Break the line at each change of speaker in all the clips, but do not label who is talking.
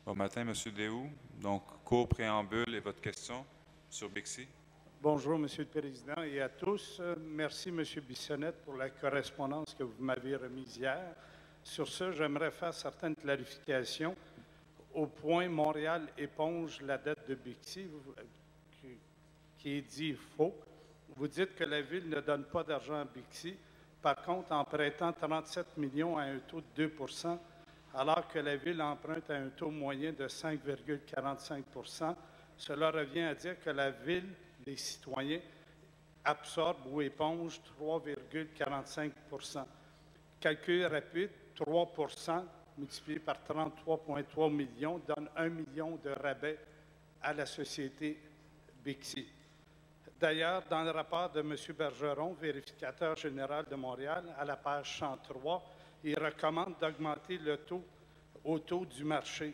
Bon matin, M. Déhoux. Donc, court préambule et votre question sur Bixi.
Bonjour, Monsieur le Président, et à tous. Merci, M. Bissonnette, pour la correspondance que vous m'avez remise hier. Sur ce, j'aimerais faire certaines clarifications. Au point Montréal éponge la dette de Bixi, qui est dit faux. Vous dites que la Ville ne donne pas d'argent à Bixi. Par contre, en prêtant 37 millions à un taux de 2 alors que la Ville emprunte à un taux moyen de 5,45 cela revient à dire que la Ville, les citoyens, absorbent ou épongent 3,45 Calcul rapide, 3 multiplié par 33,3 millions donne 1 million de rabais à la société Bixi. D'ailleurs, dans le rapport de M. Bergeron, vérificateur général de Montréal, à la page 103, il recommande d'augmenter le taux au taux du marché.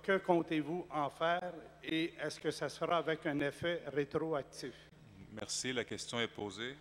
Que comptez-vous en faire et est-ce que ça sera avec un effet rétroactif?
Merci. La question est posée.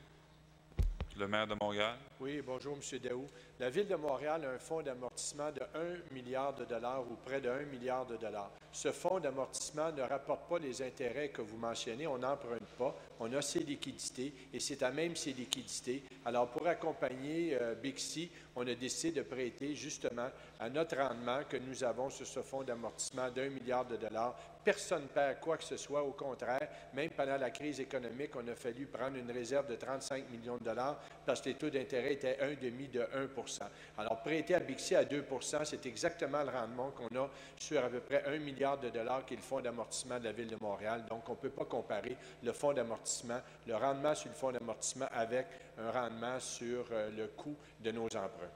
Le maire de Montréal.
Oui, bonjour, M. Daou. La Ville de Montréal a un fonds d'amortissement de 1 milliard de dollars ou près de 1 milliard de dollars. Ce fonds d'amortissement ne rapporte pas les intérêts que vous mentionnez. On n'emprunte pas. On a ses liquidités et c'est à même ces liquidités. Alors, pour accompagner Bixi, on a décidé de prêter justement à notre rendement que nous avons sur ce fonds d'amortissement d'1 milliard de dollars. Personne ne perd quoi que ce soit. Au contraire, même pendant la crise économique, on a fallu prendre une réserve de 35 millions de dollars parce que les taux d'intérêt étaient 1,5 de 1 Alors, prêter à Bixi à 2 c'est exactement le rendement qu'on a sur à peu près 1 milliard de dollars qui est le fonds d'amortissement de la Ville de Montréal. Donc, on ne peut pas comparer le fonds d'amortissement, le rendement sur le fonds d'amortissement avec un rendement sur le coût de nos emprunts.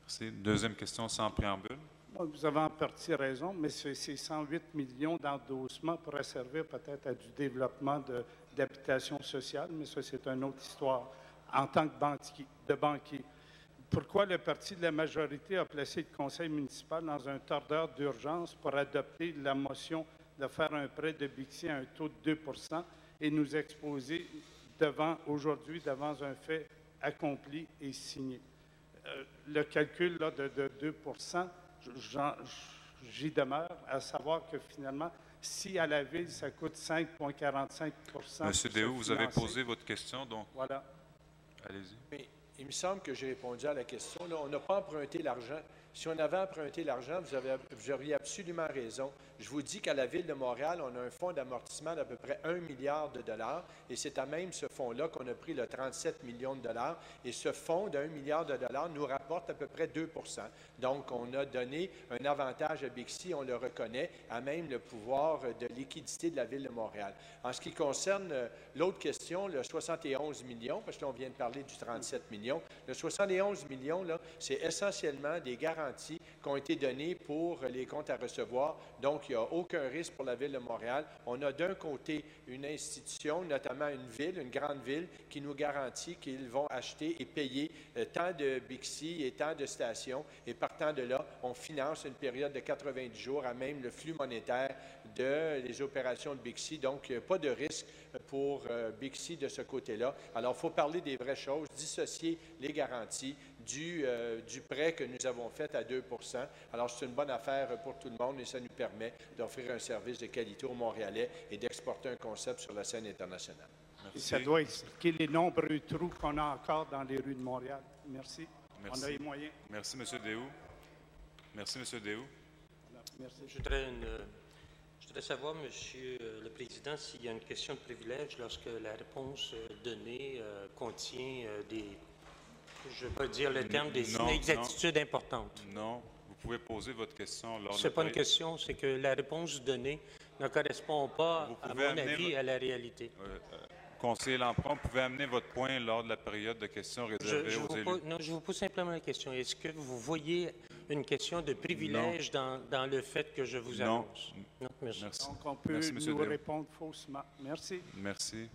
Merci. Deuxième question sans préambule.
Vous avez en partie raison, mais ces 108 millions d'endossements pourraient servir peut-être à du développement d'habitation sociale, mais ça, c'est une autre histoire. En tant que banquier, pourquoi le parti de la majorité a placé le conseil municipal dans un tordeur d'urgence pour adopter la motion de faire un prêt de Bixi à un taux de 2 et nous exposer aujourd'hui devant un fait accompli et signé? Le calcul là, de 2 j'y demeure, à savoir que finalement, si à la Ville, ça coûte 5,45
Monsieur Déhoux, vous avez posé votre question, donc
voilà.
Allez-y.
Mais il me semble que j'ai répondu à la question. Là, on n'a pas emprunté l'argent. Si on avait emprunté l'argent, vous auriez absolument raison. Je vous dis qu'à la Ville de Montréal, on a un fonds d'amortissement d'à peu près 1 milliard de dollars et c'est à même ce fonds-là qu'on a pris le 37 millions de dollars et ce fonds d'1 milliard de dollars nous rapporte à peu près 2 Donc, on a donné un avantage à Bixi, on le reconnaît, à même le pouvoir de liquidité de la Ville de Montréal. En ce qui concerne l'autre question, le 71 millions, parce que là, on vient de parler du 37 millions, le 71 millions, là, c'est essentiellement des garanties qui ont été données pour les comptes à recevoir. Donc, il n'y a aucun risque pour la Ville de Montréal. On a d'un côté une institution, notamment une ville, une grande ville, qui nous garantit qu'ils vont acheter et payer tant de Bixi et tant de stations. Et partant de là, on finance une période de 90 jours à même le flux monétaire des opérations de Bixi. Donc, pas de risque pour Bixi de ce côté-là. Alors, il faut parler des vraies choses, dissocier les garanties du prêt que nous avons fait à 2 Alors, c'est une bonne affaire pour tout le monde et ça nous permet d'offrir un service de qualité aux Montréalais et d'exporter un concept sur la scène internationale.
Et ça doit expliquer les nombreux trous qu'on a encore dans les rues de Montréal. Merci.
Merci.
On a les moyens.
Merci, M. Déhoux. Merci, M. Déhoux.
Merci.
Je voudrais savoir, Monsieur le Président, s'il y a une question de privilège lorsque la réponse donnée contient je ne vais pas dire le terme, des inexactitudes importantes.
Non, vous pouvez poser votre question lors de...
Ce n'est pas une question, c'est que la réponse donnée ne correspond pas, à mon avis, à la réalité.
Conseiller Lampron, vous pouvez amener votre point lors de la période de questions réservée aux élus.
Non, je vous pose simplement la question. Est-ce que vous voyez une question de privilège dans le fait que je vous annonce? Non. Merci.
Donc, on peut nous répondre faussement. Merci.
Merci.